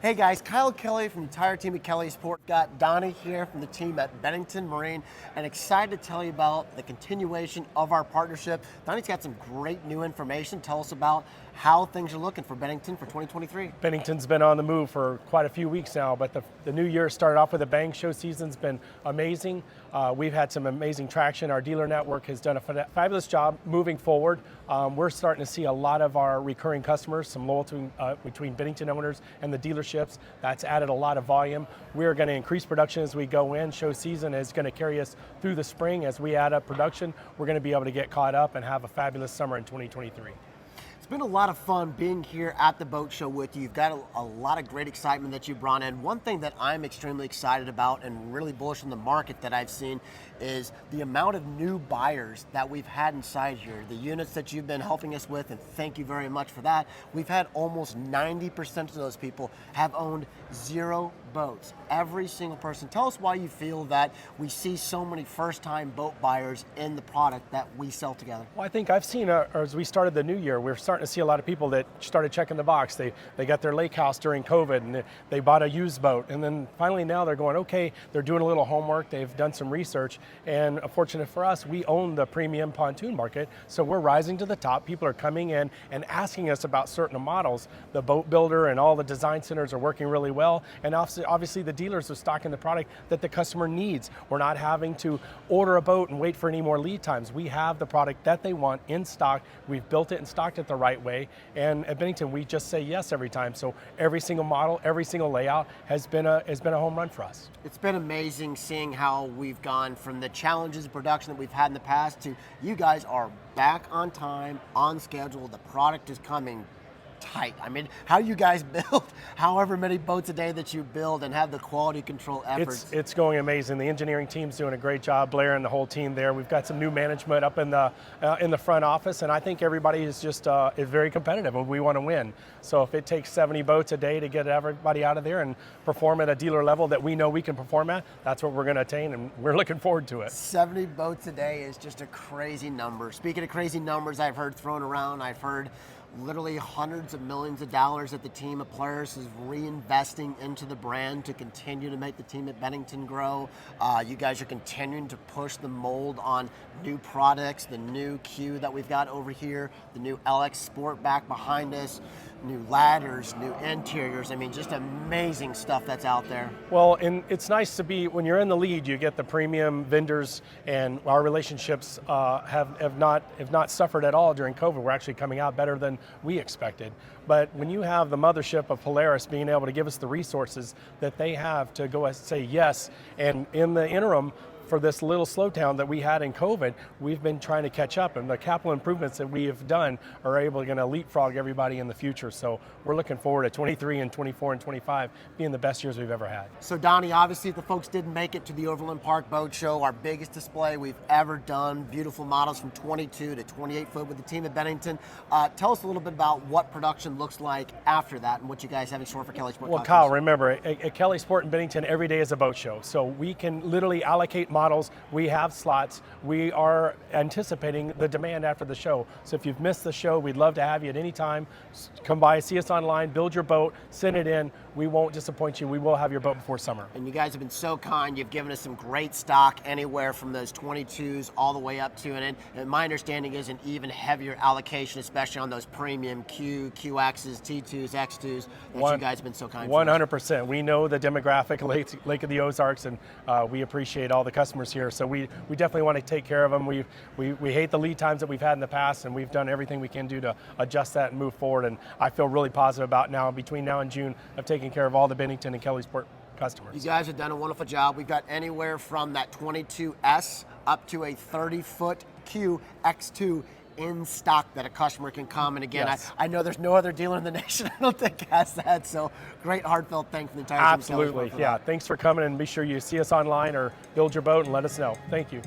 Hey guys, Kyle Kelly from the entire team at Kelly Sport. Got Donnie here from the team at Bennington Marine, and excited to tell you about the continuation of our partnership. Donnie's got some great new information. Tell us about how things are looking for Bennington for 2023. Bennington's been on the move for quite a few weeks now, but the new year started off with a bang. Show season's been amazing. We've had some amazing traction. Our dealer network has done a fabulous job moving forward. We're starting to see a lot of our recurring customers, some loyalty between Bennington owners and the dealerships. That's added a lot of volume. We're going to increase production as we go in. Show season is going to carry us through the spring. As we add up production, we're going to be able to get caught up and have a fabulous summer in 2023. It's been a lot of fun being here at the boat show with you. You've got a lot of great excitement that you brought in. One thing that I'm extremely excited about and really bullish on the market that I've seen is the amount of new buyers that we've had inside here. The units that you've been helping us with, and thank you very much for that. We've had almost 90% of those people have owned 0 boats. Every single person. Tell us why you feel that we see so many first-time boat buyers in the product that we sell together. Well, I think I've seen, as we started the new year, we're starting to see a lot of people that started checking the box. They got their lake house during COVID and they bought a used boat, and then finally now they're going, okay, they're doing a little homework, they've done some research, and fortunate for us, we own the premium pontoon market, so we're rising to the top. People are coming in and asking us about certain models. The boat builder and all the design centers are working really well, and obviously the dealers are stocking the product that the customer needs. We're not having to order a boat and wait for any more lead times. We have the product that they want in stock. We've built it and stocked it the right way, and at Bennington we just say yes every time. So every single model, every single layout has been a home run for us. It's been amazing seeing how we've gone from the challenges of production that we've had in the past to you guys are back on time, on schedule. The product is coming tight. I mean, how you guys build however many boats a day that you build and have the quality control efforts. It's going amazing. The engineering team's doing a great job. Blair and the whole team there. We've got some new management up in the front office, and I think everybody is just is very competitive, and we want to win. So if it takes 70 boats a day to get everybody out of there and perform at a dealer level that we know we can perform at, that's what we're going to attain, and we're looking forward to it. 70 boats a day is just a crazy number. Speaking of crazy numbers, I've heard thrown around. I've heard literally hundreds of millions of dollars that the team of players is reinvesting into the brand to continue to make the team at Bennington grow. You guys are continuing to push the mold on new products, the new Q that we've got over here, the new LX Sport back behind us, new ladders, new interiors. I mean, just amazing stuff that's out there. Well, and it's nice to be, when you're in the lead, you get the premium vendors, and our relationships have not suffered at all during COVID. We're actually coming out better than we expected. But when you have the mothership of Polaris being able to give us the resources that they have to go and say yes, and in the interim, for this little slowdown that we had in COVID, we've been trying to catch up, and the capital improvements that we have done are able to leapfrog everybody in the future. So we're looking forward to 23 and 24 and 25 being the best years we've ever had. So Donnie, obviously the folks didn't make it to the Overland Park Boat Show, our biggest display we've ever done. Beautiful models from 22 to 28 foot with the team at Bennington. Tell us a little bit about what production looks like after that and what you guys have in store for Kelly Sport. Well, Kyle, remember, at Kelly Sport in Bennington, every day is a boat show. So we can literally allocate models. We have slots. We are anticipating the demand after the show. So if you've missed the show, we'd love to have you at any time. Come by, see us online, build your boat, send it in. We won't disappoint you. We will have your boat before summer. And you guys have been so kind. You've given us some great stock anywhere from those 22s all the way up to, and my understanding is an even heavier allocation, especially on those premium QXs, T2s, X2s that you guys have been so kind 100%. We know the demographic, Lake of the Ozarks, and we appreciate all the customers here. So we definitely want to take care of them. We hate the lead times that we've had in the past, and we've done everything we can do to adjust that and move forward. And I feel really positive about now, between now and June, of taking care of all the Bennington and Kelly Sport customers. You guys have done a wonderful job. We've got anywhere from that 22S up to a 30-foot QX2 in stock that a customer can come. And again, yes. I know there's no other dealer in the nation, I don't think, has that. So great heartfelt thanks from the entire team. Absolutely, yeah. Thanks for coming, and be sure you see us online or build your boat and let us know. Thank you.